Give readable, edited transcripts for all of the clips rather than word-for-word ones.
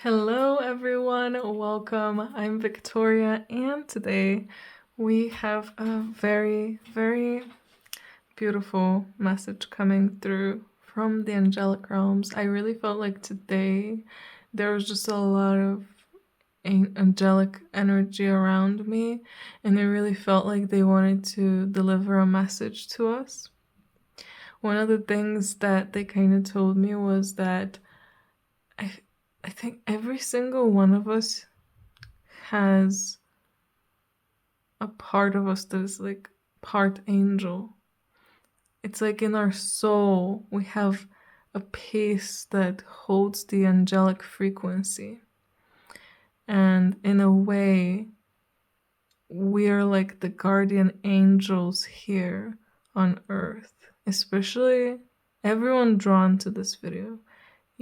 Hello everyone, welcome. I'm Victoria, and today we have a very beautiful message coming through from the angelic realms. I really felt like today there was just a lot of angelic energy around me, and I really felt like they wanted to deliver a message to us. One of the things that they kind of told me was that I think every single one of us has a part of us that is like part angel. It's like in our soul, we have a piece that holds the angelic frequency. And in a way, we are like the guardian angels here on earth, especially everyone drawn to this video.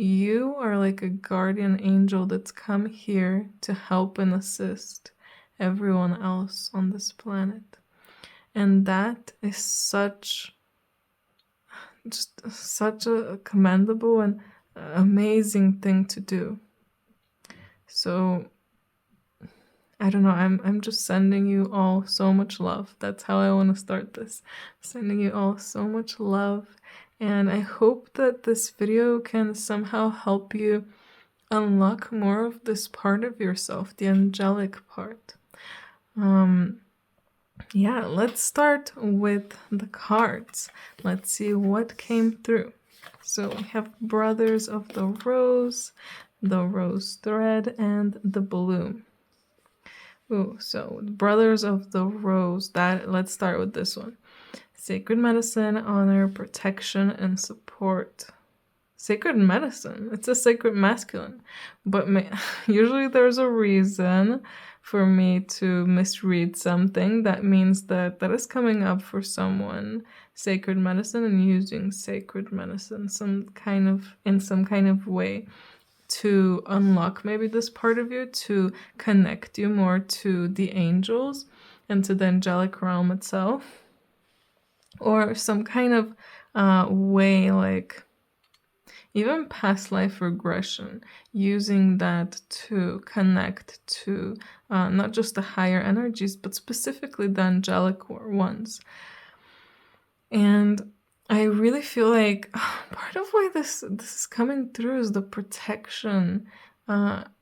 You are like a guardian angel that's come here to help and assist everyone else on this planet. And that is such a commendable and amazing thing to do. So I don't know, I'm just sending you all so much love. That's how I want to start this. Sending you all so much love. And I hope that this video can somehow help you unlock more of this part of yourself, the angelic part. Yeah, let's start with the cards. Let's see what came through. So we have Brothers of the Rose Thread, and the Bloom. Ooh, so Brothers of the Rose, let's start with this one. Sacred medicine, honor, protection, and support. Sacred medicine. It's a sacred masculine. But usually there's a reason for me to misread something. That means that is coming up for someone. Sacred medicine and using sacred medicine in some kind of way to unlock maybe this part of you, to connect you more to the angels and to the angelic realm itself. Or some kind of way, like even past life regression, using that to connect to not just the higher energies, but specifically the angelic ones. And I really feel like part of why this is coming through is the protection.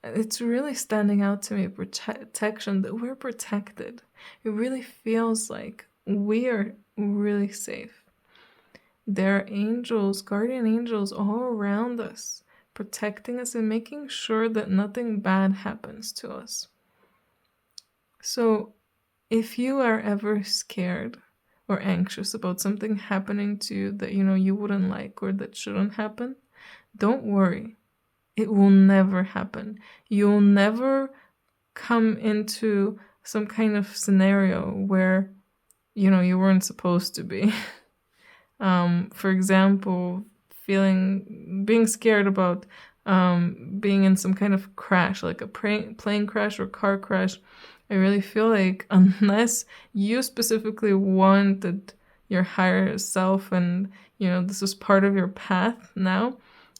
It's really standing out to me, protection, that we're protected. It really feels like we are really safe. There are angels, guardian angels all around us, protecting us and making sure that nothing bad happens to us. So if you are ever scared or anxious about something happening to you that you wouldn't like or that shouldn't happen, don't worry. It will never happen. You'll never come into some kind of scenario where you weren't supposed to be. For example, being scared about being in some kind of crash, like a plane crash or car crash. I really feel like unless you specifically wanted your higher self and this is part of your path now,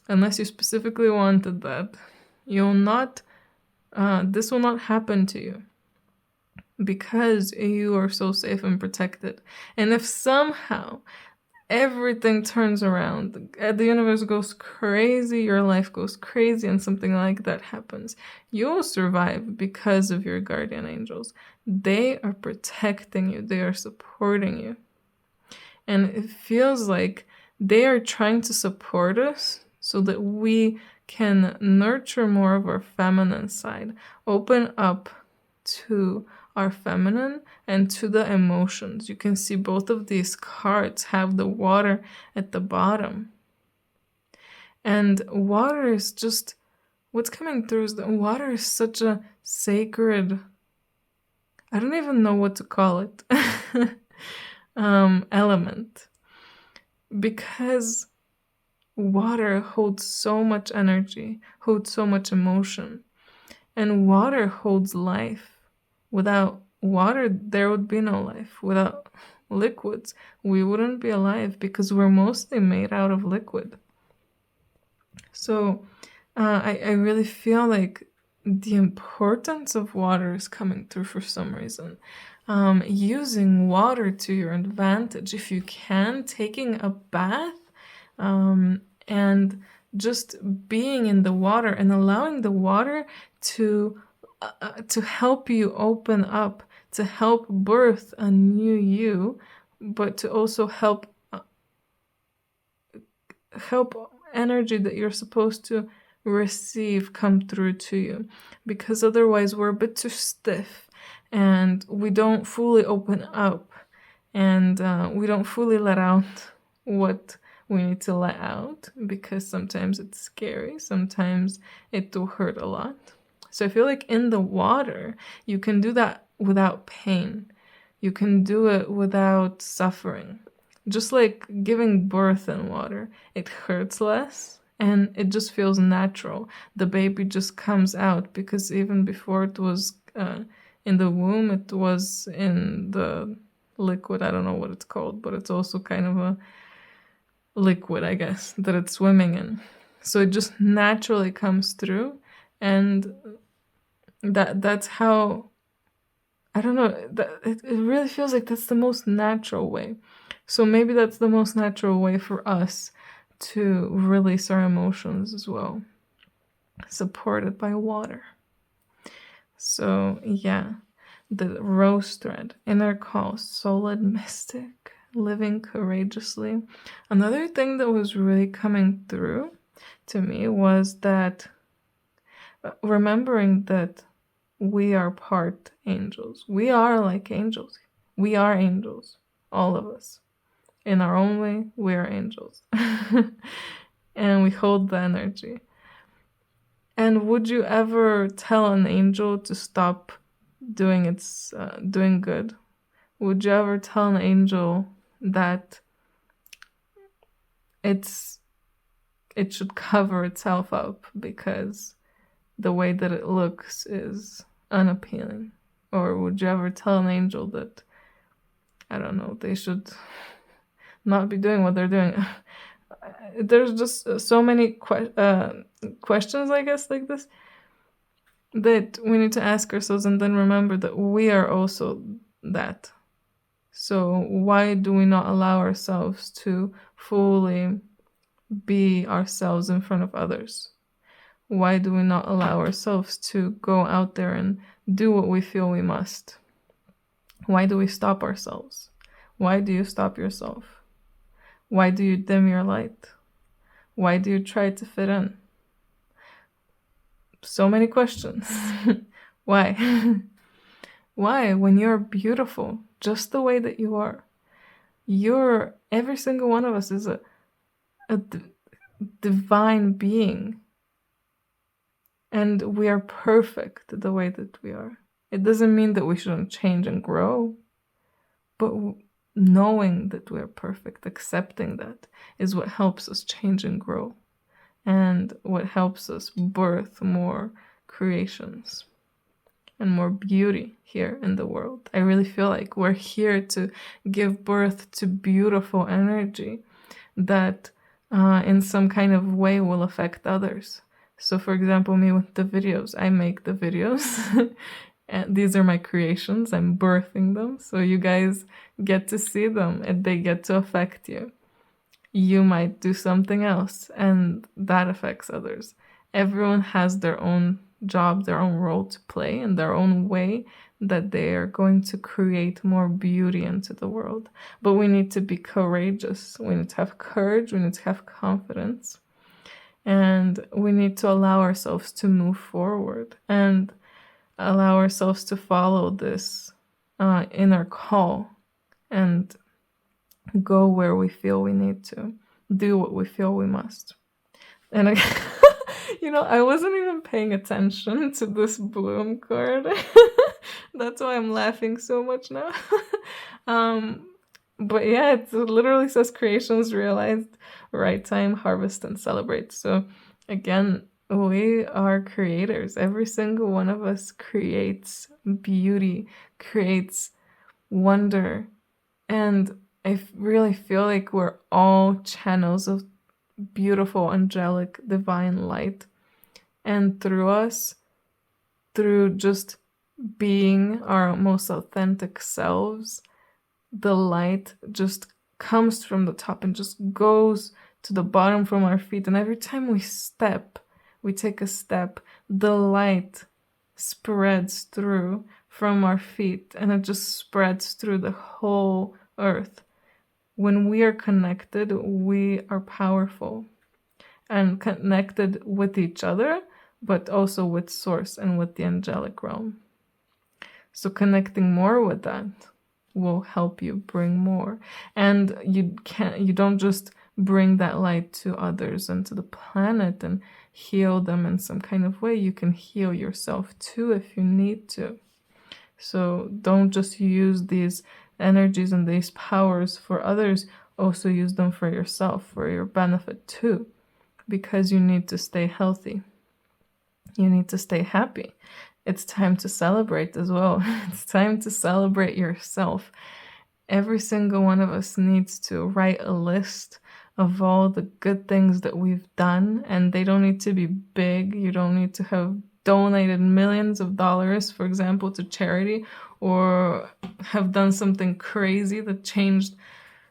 unless you specifically wanted that, this will not happen to you, because you are so safe and protected. And if somehow everything turns around, the universe goes crazy, your life goes crazy, and something like that happens, you will survive because of your guardian angels. They are protecting you, they are supporting you. And it feels like they are trying to support us so that we can nurture more of our feminine side, open up to our feminine and to the emotions. You can see both of these cards have the water at the bottom. And water is just, what's coming through is that water is such a sacred, I don't even know what to call it, element. Because water holds so much energy, holds so much emotion. And water holds life. Without water, there would be no life. Without liquids, we wouldn't be alive, because we're mostly made out of liquid. So I really feel like the importance of water is coming through for some reason. Using water to your advantage, if you can, taking a bath, and just being in the water and allowing the water to help you open up, to help birth a new you, but to also help energy that you're supposed to receive come through to you, because otherwise we're a bit too stiff and we don't fully open up, and we don't fully let out what we need to let out, because sometimes it's scary, sometimes it will hurt a lot. So I feel like in the water you can do that without pain, you can do it without suffering. Just like giving birth in water, it hurts less and it just feels natural. The baby just comes out, because even before it was in the womb, it was in the liquid. I don't know what it's called, but it's also kind of a liquid, I guess, that it's swimming in. So it just naturally comes through, and that's how, I don't know, it really feels like that's the most natural way. So maybe that's the most natural way for us to release our emotions as well, supported by water. So yeah, the rose thread, inner call, solid mystic, living courageously. Another thing that was really coming through to me was that remembering that we are part angels. We are like angels. We are angels, all of us. In our own way, we are angels. And we hold the energy. And would you ever tell an angel to stop doing doing good? Would you ever tell an angel that it should cover itself up because the way that it looks is unappealing? Or would you ever tell an angel that, I don't know, they should not be doing what they're doing? There's just so many questions, I guess, like this, that we need to ask ourselves, and then remember that we are also that. So why do we not allow ourselves to fully be ourselves in front of others? Why do we not allow ourselves to go out there and do what we feel we must? Why do we stop ourselves? Why do you stop yourself? Why do you dim your light? Why do you try to fit in? So many questions. Why? Why, when you're beautiful, just the way that you are? Every single one of us is a divine being. And we are perfect the way that we are. It doesn't mean that we shouldn't change and grow, but knowing that we're perfect, accepting that, is what helps us change and grow, and what helps us birth more creations and more beauty here in the world. I really feel like we're here to give birth to beautiful energy that in some kind of way will affect others. So for example, me with the videos, I make the videos and these are my creations, I'm birthing them, so you guys get to see them and they get to affect you. You might do something else and that affects others. Everyone has their own job, their own role to play, in their own way that they are going to create more beauty into the world. But we need to be courageous, we need to have courage, we need to have confidence, and we need to allow ourselves to move forward and allow ourselves to follow this inner call and go where we feel we need to, do what we feel we must. And I wasn't even paying attention to this bloom card. That's why I'm laughing so much now. But yeah, it literally says creations realized, right time, harvest, and celebrate. So again, we are creators. Every single one of us creates beauty, creates wonder. And I really feel like we're all channels of beautiful, angelic, divine light. And through us, through just being our most authentic selves, the light just comes from the top and just goes to the bottom from our feet. And every time we take a step, the light spreads through from our feet, and it just spreads through the whole earth. When we are connected, we are powerful and connected with each other, but also with Source and with the angelic realm. So connecting more with that will help you bring more. And you don't just bring that light to others and to the planet and heal them in some kind of way. You can heal yourself too if you need to. So don't just use these energies and these powers for others, also use them for yourself, for your benefit too, because you need to stay healthy. You need to stay happy. It's time to celebrate as well. It's time to celebrate yourself. Every single one of us needs to write a list of all the good things that we've done, and they don't need to be big. You don't need to have donated millions of dollars, for example, to charity, or have done something crazy that changed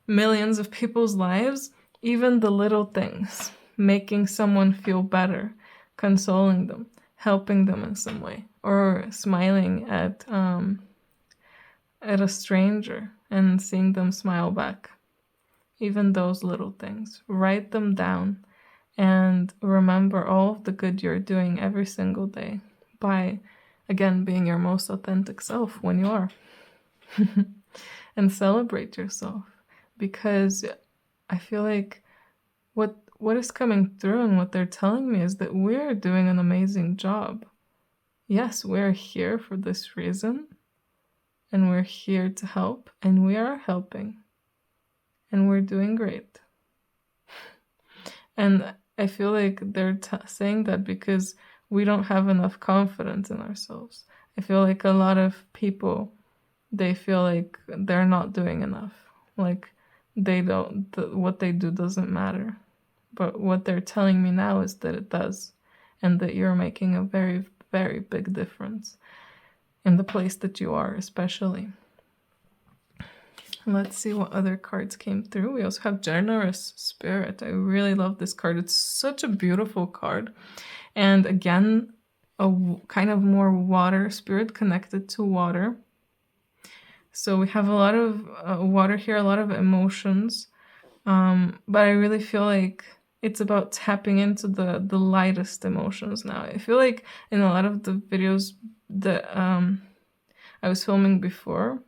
millions of people's lives. Even the little things, making someone feel better, consoling them, helping them in some way, or smiling at a stranger and seeing them smile back. Even those little things, write them down and remember all of the good you're doing every single day by, again, being your most authentic self when you are. And celebrate yourself, because I feel like what is coming through and what they're telling me is that we're doing an amazing job. Yes, we're here for this reason, and we're here to help, and we are helping, and we're doing great. And I feel like they're saying that because we don't have enough confidence in ourselves. I feel like a lot of people, they feel like they're not doing enough. Like what they do doesn't matter. But what they're telling me now is that it does, and that you're making a very, very big difference in the place that you are, especially. Let's see what other cards came through. We also have Generous Spirit. I really love this card. It's such a beautiful card. And again, a kind of more water spirit, connected to water. So we have a lot of water here, a lot of emotions. But I really feel like it's about tapping into the lightest emotions now. I feel like in a lot of the videos that I was filming before,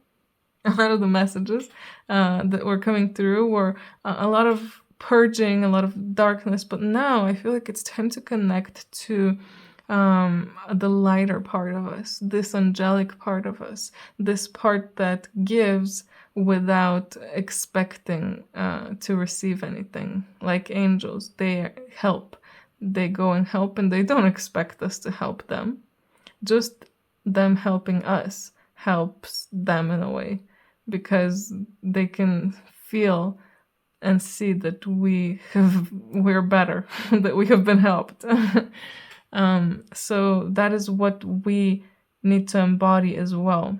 a lot of the messages that were coming through were a lot of purging, a lot of darkness. But now I feel like it's time to connect to the lighter part of us, this angelic part of us, this part that gives without expecting to receive anything. Like angels, they help. They go and help, and they don't expect us to help them. Just them helping us helps them in a way, because they can feel and see that we're better, that we have been helped. So that is what we need to embody as well.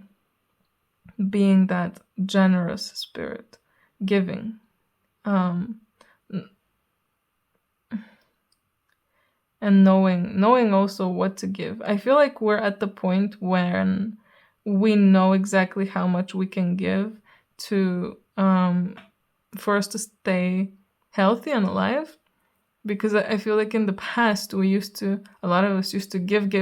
Being that generous spirit, giving, and knowing also what to give. I feel like we're at the point when we know exactly how much we can give to for us to stay healthy and alive. Because I feel like in the past a lot of us used to give,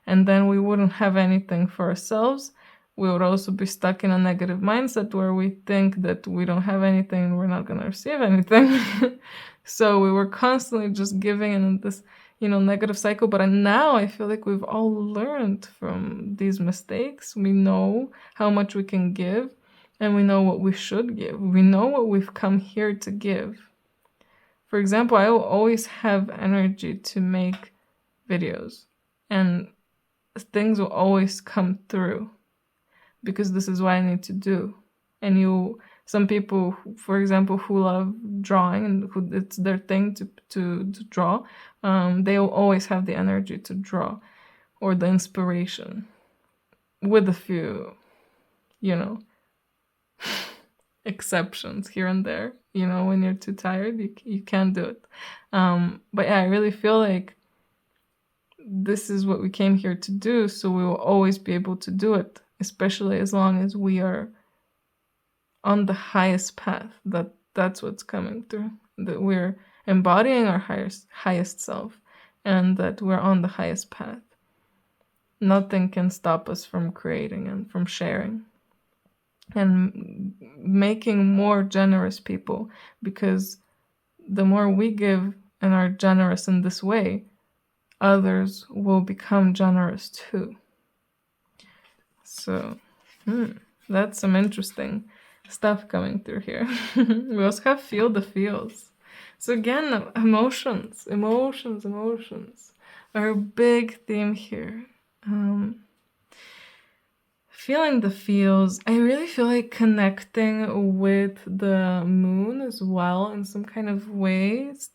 and then we wouldn't have anything for ourselves. We would also be stuck in a negative mindset where we think that we don't have anything and we're not going to receive anything. So we were constantly just giving in this, negative cycle. But now I feel like we've all learned from these mistakes. We know how much we can give, and we know what we should give. We know what we've come here to give. For example, I will always have energy to make videos, and things will always come through, because this is what I need to do. And you Some people, for example, who love drawing and who it's their thing to draw, they will always have the energy to draw or the inspiration, with a few, you know, exceptions here and there. You know, when you're too tired, you can't do it. But yeah, I really feel like this is what we came here to do, so we will always be able to do it, especially as long as we are on the highest path. That's what's coming through, that we're embodying our highest self, and that we're on the highest path. Nothing can stop us from creating and from sharing and making more generous people, because the more we give and are generous in this way, others will become generous too. So that's some interesting stuff coming through here. We also have feel the feels. So again, emotions are a big theme here. Feeling the feels. I really feel like connecting with the moon as well in some kind of ways,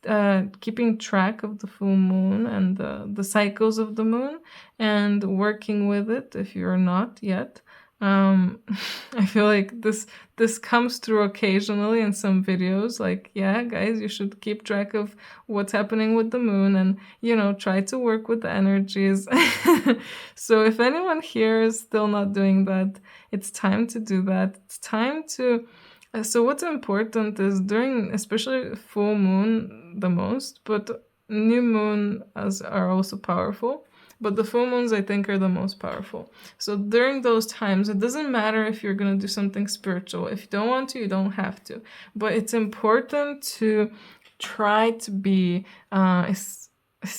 keeping track of the full moon and the cycles of the moon, and working with it if you're not yet. I feel like this comes through occasionally in some videos, like, yeah, guys, you should keep track of what's happening with the moon and, you know, try to work with the energies. So if anyone here is still not doing that, it's time to do that. It's time to... So what's important is during, especially full moon the most, but new moon are also powerful. But the full moons, I think, are the most powerful. So during those times, it doesn't matter if you're going to do something spiritual. If you don't want to, you don't have to. But it's important to try to be as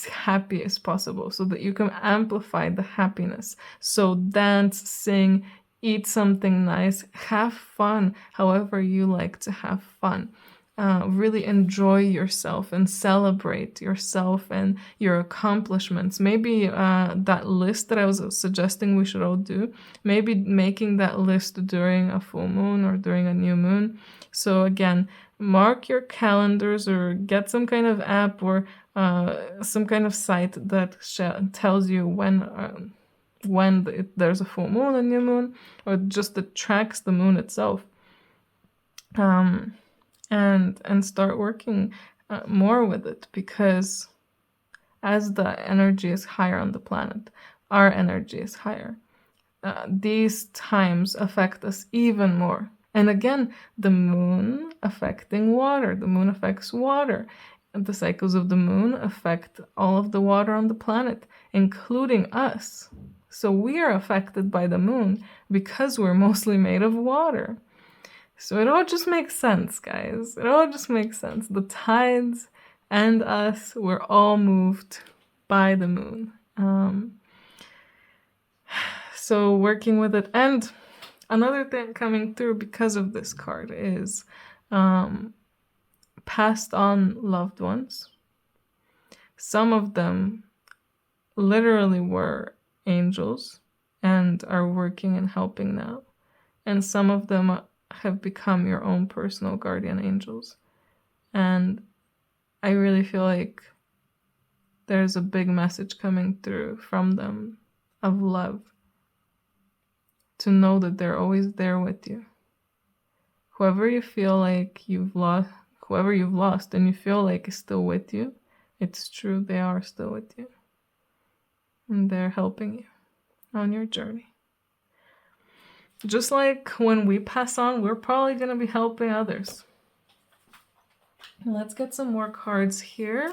happy as possible, so that you can amplify the happiness. So dance, sing, eat something nice, have fun however you like to have fun. Really enjoy yourself and celebrate yourself and your accomplishments. Maybe that list that I was suggesting we should all do, maybe making that list during a full moon or during a new moon. So again, mark your calendars or get some kind of app or some kind of site that tells you when there's a full moon, a new moon, or just that tracks the moon itself. And start working more with it, because as the energy is higher on the planet, our energy is higher. These times affect us even more. And again, the moon affecting water. The moon affects water. And the cycles of the moon affect all of the water on the planet, including us. So we are affected by the moon because we're mostly made of water. So it all just makes sense, guys. It all just makes sense. The tides and us, we're all moved by the moon. So working with it. And another thing coming through because of this card is passed on loved ones. Some of them literally were angels and are working and helping now. And some of them have become your own personal guardian angels. And I really feel like there's a big message coming through from them of love, to know that they're always there with you. Whoever you feel like whoever you've lost and you feel like is still with you, it's true, they are still with you. And they're helping you on your journey. Just like when we pass on, we're probably going to be helping others. Let's get some more cards here.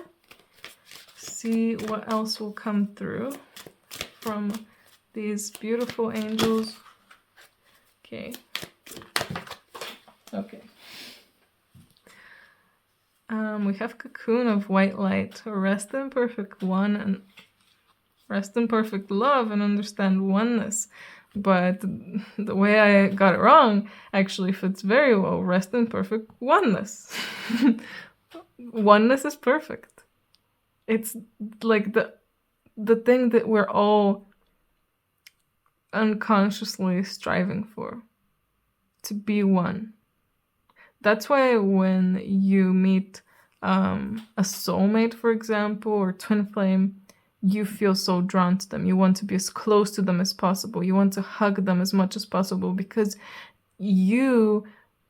See what else will come through from these beautiful angels. Okay. We have Cocoon of White Light. Rest in perfect one and rest in perfect love and understand oneness. But the way I got it wrong actually fits very well. Rest in perfect oneness. Oneness is perfect. It's like the thing that we're all unconsciously striving for. To be one. That's why when you meet a soulmate, for example, or twin flame, you feel so drawn to them. You want to be as close to them as possible. You want to hug them as much as possible because you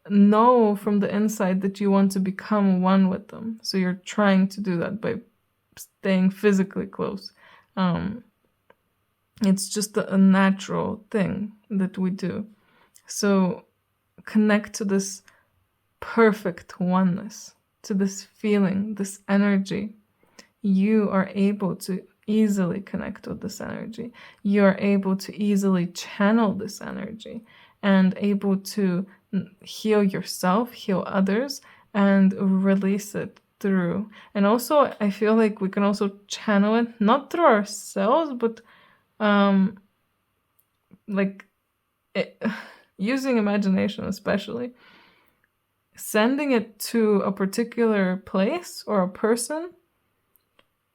know from the inside that you want to become one with them. So you're trying to do that by staying physically close. It's just a natural thing that we do. So connect to this perfect oneness, to this feeling, this energy. You are able to easily connect with this energy. You are able to easily channel this energy and able to heal yourself, heal others, and release it through. And also, I feel like we can also channel it, not through ourselves, but like using imagination, especially sending it to a particular place or a person.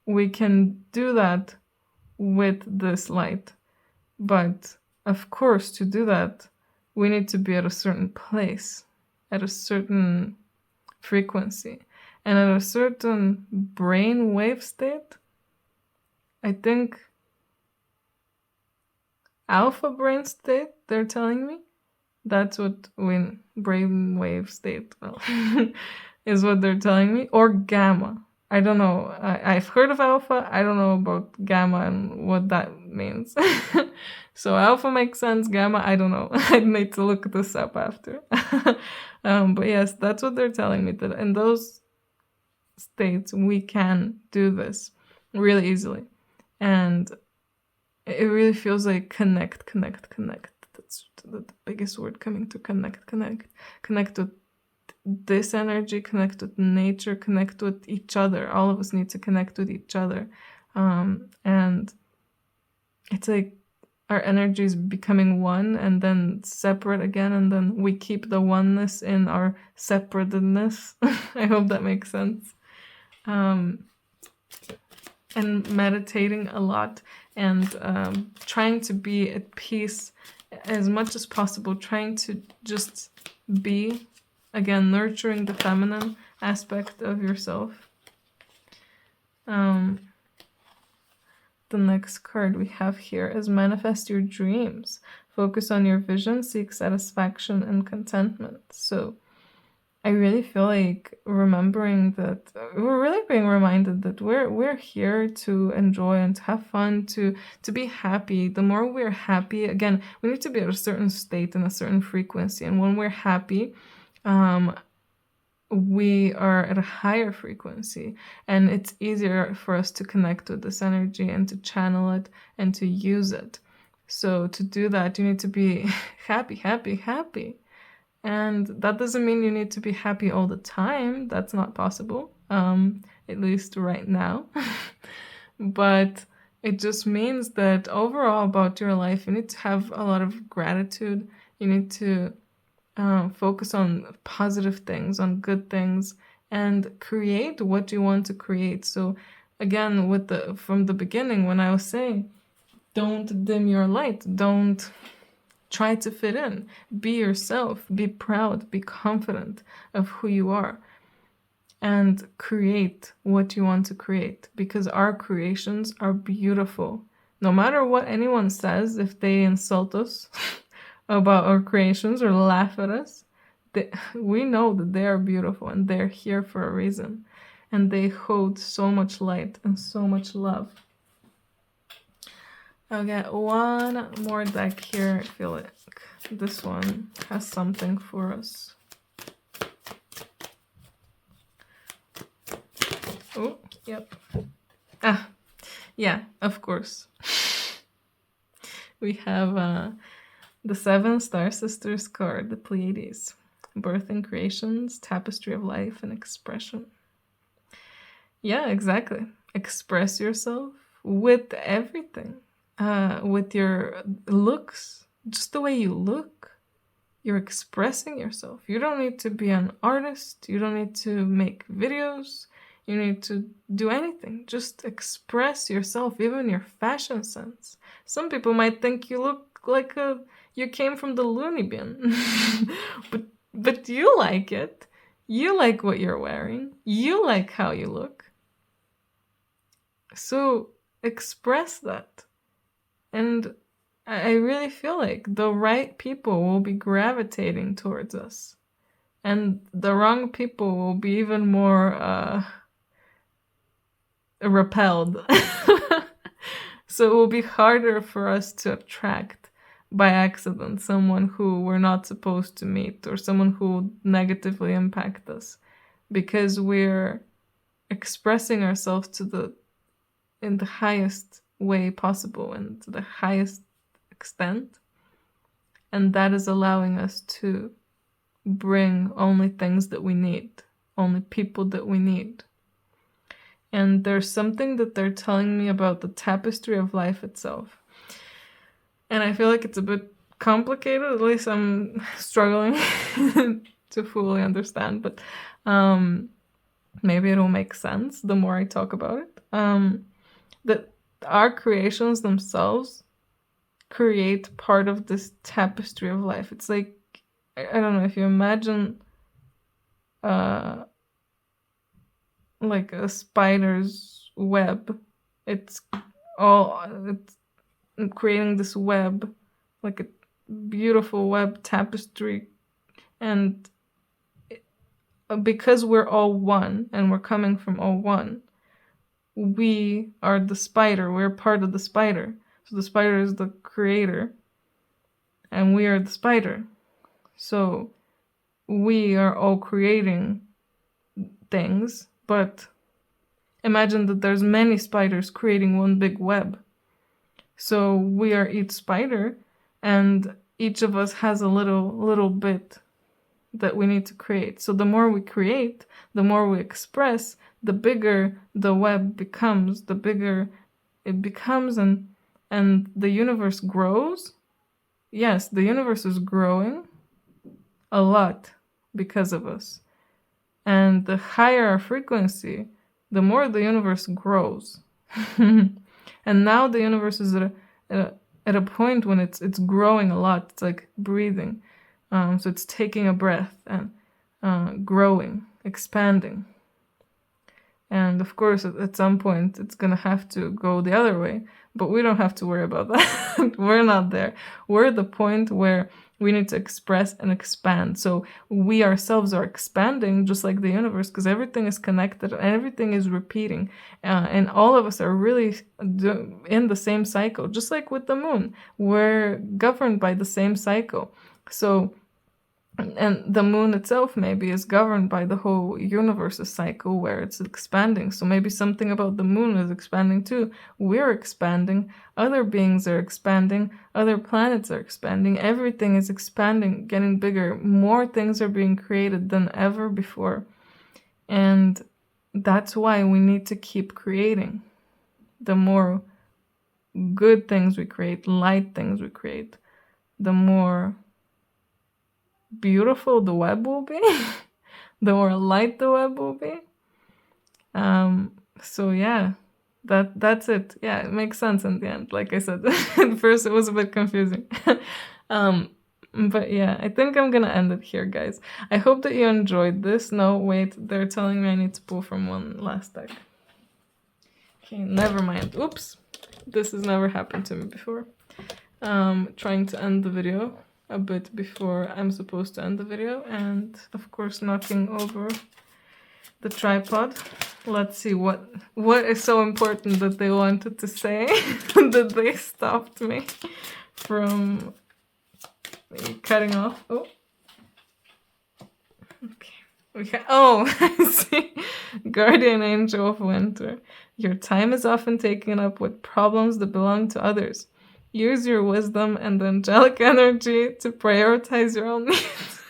We can do that with this light, but of course, to do that, we need to be at a certain place, at a certain frequency, and at a certain brain wave state. I think alpha brain state, they're telling me. That's what brainwave state is what they're telling me. Or gamma. I don't know. I've heard of alpha. I don't know about gamma and what that means. So alpha makes sense. Gamma, I don't know. I'd need to look this up after. But yes, that's what they're telling me. That in those states, we can do this really easily. And it really feels like connect. That's the biggest word coming to connect with this energy, connect with nature, connect with each other. All of us need to connect with each other. And it's like our energy is becoming one and then separate again, and then we keep the oneness in our separatedness. I hope that makes sense. And meditating a lot and trying to be at peace as much as possible, trying to just be, again, nurturing the feminine aspect of yourself. The next card we have here is manifest your dreams. Focus on your vision, seek satisfaction and contentment. So I really feel like remembering that we're really being reminded that we're here to enjoy and to have fun, to be happy. The more we're happy, again, we need to be at a certain state and a certain frequency. And when we're happy, we are at a higher frequency, and it's easier for us to connect with this energy and to channel it and to use it. So to do that, you need to be happy. And that doesn't mean you need to be happy all the time. That's not possible, at least right now. But it just means that overall about your life, you need to have a lot of gratitude. You need to focus on positive things, on good things, and create what you want to create. So again, from the beginning, when I was saying, don't dim your light, don't try to fit in, be yourself, be proud, be confident of who you are, and create what you want to create, because our creations are beautiful. No matter what anyone says, if they insult us about our creations or laugh at us, we know that they are beautiful and they're here for a reason, and they hold so much light and so much love. I'll get one more deck here. I feel like this one has something for us. Oh, yep. Yeah, of course. We have the 7 Star Sisters card, the Pleiades. Birth and creations, tapestry of life and expression. Yeah, exactly. Express yourself with everything. With your looks, just the way you look, you're expressing yourself. You don't need to be an artist. You don't need to make videos. You need to do anything. Just express yourself, even your fashion sense. Some people might think you look like you came from the loony bin. But But you like it. You like what you're wearing. You like how you look. So express that. And I really feel like the right people will be gravitating towards us. And the wrong people will be even more repelled. So it will be harder for us to attract by accident someone who we're not supposed to meet, or someone who will negatively impact us, because we're expressing ourselves in the highest way possible and to the highest extent. And that is allowing us to bring only things that we need, only people that we need. And there's something that they're telling me about the tapestry of life itself. And I feel like it's a bit complicated, at least I'm struggling to fully understand, but maybe it'll make sense the more I talk about it. That our creations themselves create part of this tapestry of life. It's like, I don't know, if you imagine like a spider's web, it's creating this web, like a beautiful web tapestry. And because we're all one and we're coming from all one, we are the spider. We're part of the spider. So the spider is the creator and we are the spider. So we are all creating things, but imagine that there's many spiders creating one big web. So we are each spider, and each of us has a little bit that we need to create. So the more we create, the more we express, the bigger the web becomes, the bigger it becomes, and the universe grows. Yes, the universe is growing a lot because of us. And the higher our frequency, the more the universe grows. And now the universe is at a point when it's growing a lot. It's like breathing. So it's taking a breath and growing, expanding. And of course, at some point, it's going to have to go the other way. But we don't have to worry about that. We're not there. We're at the point where we need to express and expand. So we ourselves are expanding just like the universe, because everything is connected and everything is repeating. And all of us are really in the same cycle, just like with the moon. We're governed by the same cycle. So, and the moon itself maybe is governed by the whole universe's cycle where it's expanding. So maybe something about the moon is expanding too. We're expanding. Other beings are expanding. Other planets are expanding. Everything is expanding, getting bigger. More things are being created than ever before. And that's why we need to keep creating. The more good things we create, light things we create, the more beautiful the web will be, the more light the web will be. So yeah, that's it. Yeah, it makes sense in the end. Like I said, at first it was a bit confusing. But yeah, I think I'm gonna end it here, guys. I hope that you enjoyed this. No, wait, they're telling me I need to pull from one last deck. Okay, never mind. Oops, this has never happened to me before. Trying to end the video a bit before I'm supposed to end the video, and of course knocking over the tripod. Let's see what is so important that they wanted to say that they stopped me from cutting off. Oh, okay. Oh, I see. Guardian Angel of Winter. Your time is often taken up with problems that belong to others. Use your wisdom and angelic energy to prioritize your own needs.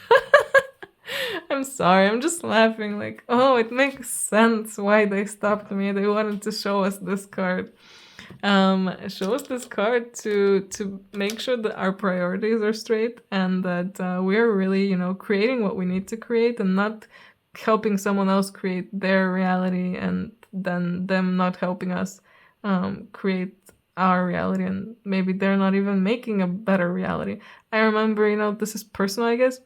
I'm sorry, I'm just laughing like, oh, it makes sense why they stopped me. They wanted to show us this card. Show us this card to make sure that our priorities are straight and that we're really, creating what we need to create and not helping someone else create their reality and then them not helping us create our reality, and maybe they're not even making a better reality. I remember, this is personal, I guess.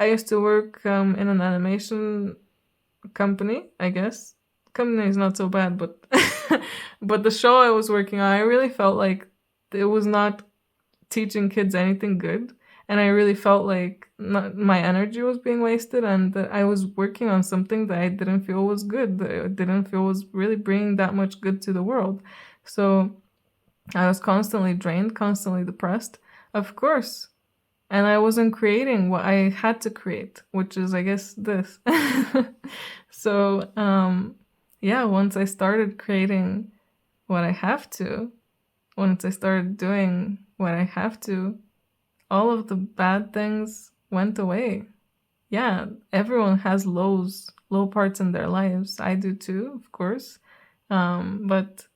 I used to work in an animation company, I guess. Company is not so bad, but but the show I was working on, I really felt like it was not teaching kids anything good, and I really felt like my energy was being wasted, and that I was working on something that I didn't feel was good, that I didn't feel was really bringing that much good to the world. So I was constantly drained, constantly depressed, of course, and I wasn't creating what I had to create, which is, I guess, this. So yeah, once I started creating what I have to, once I started doing what I have to, all of the bad things went away. Yeah, everyone has low parts in their lives. I do too, of course. But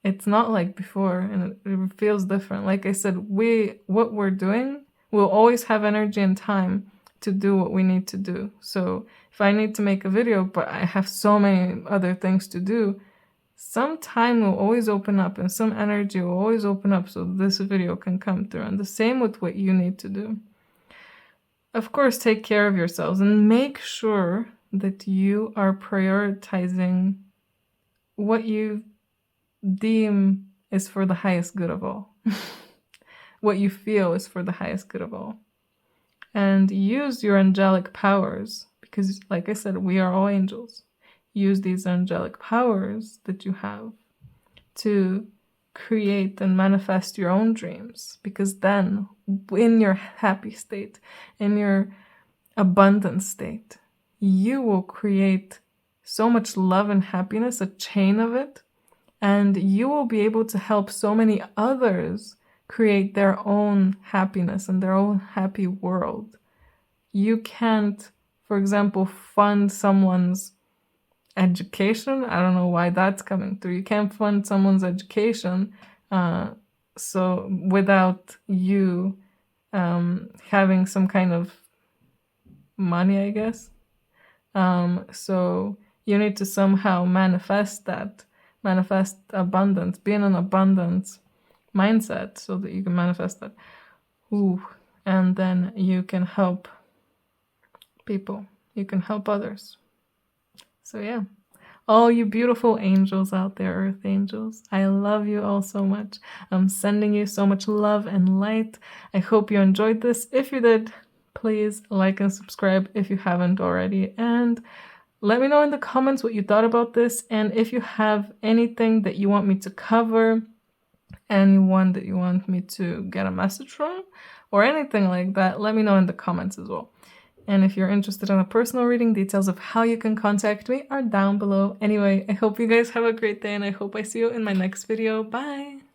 it's not like before, and it feels different. Like I said, what we're doing, we'll always have energy and time to do what we need to do. So if I need to make a video, but I have so many other things to do, some time will always open up and some energy will always open up so this video can come through. And the same with what you need to do. Of course, take care of yourselves and make sure that you are prioritizing what you deem is for the highest good of all. What you feel is for the highest good of all. And use your angelic powers, because like I said, we are all angels. Use these angelic powers that you have to create and manifest your own dreams, because then in your happy state, in your abundant state, you will create so much love and happiness, a chain of it, and you will be able to help so many others create their own happiness and their own happy world. You can't, for example, fund someone's education. I don't know why that's coming through. You can't fund someone's education so without you having some kind of money, I guess. So you need to somehow manifest abundance, be in an abundance mindset so that you can manifest that. And then you can help people. You can help others. So yeah, all you beautiful angels out there, earth angels, I love you all so much. I'm sending you so much love and light. I hope you enjoyed this. If you did, please like and subscribe if you haven't already. And let me know in the comments what you thought about this. And if you have anything that you want me to cover, anyone that you want me to get a message from, or anything like that, let me know in the comments as well. And if you're interested in a personal reading, details of how you can contact me are down below. Anyway, I hope you guys have a great day, and I hope I see you in my next video. Bye!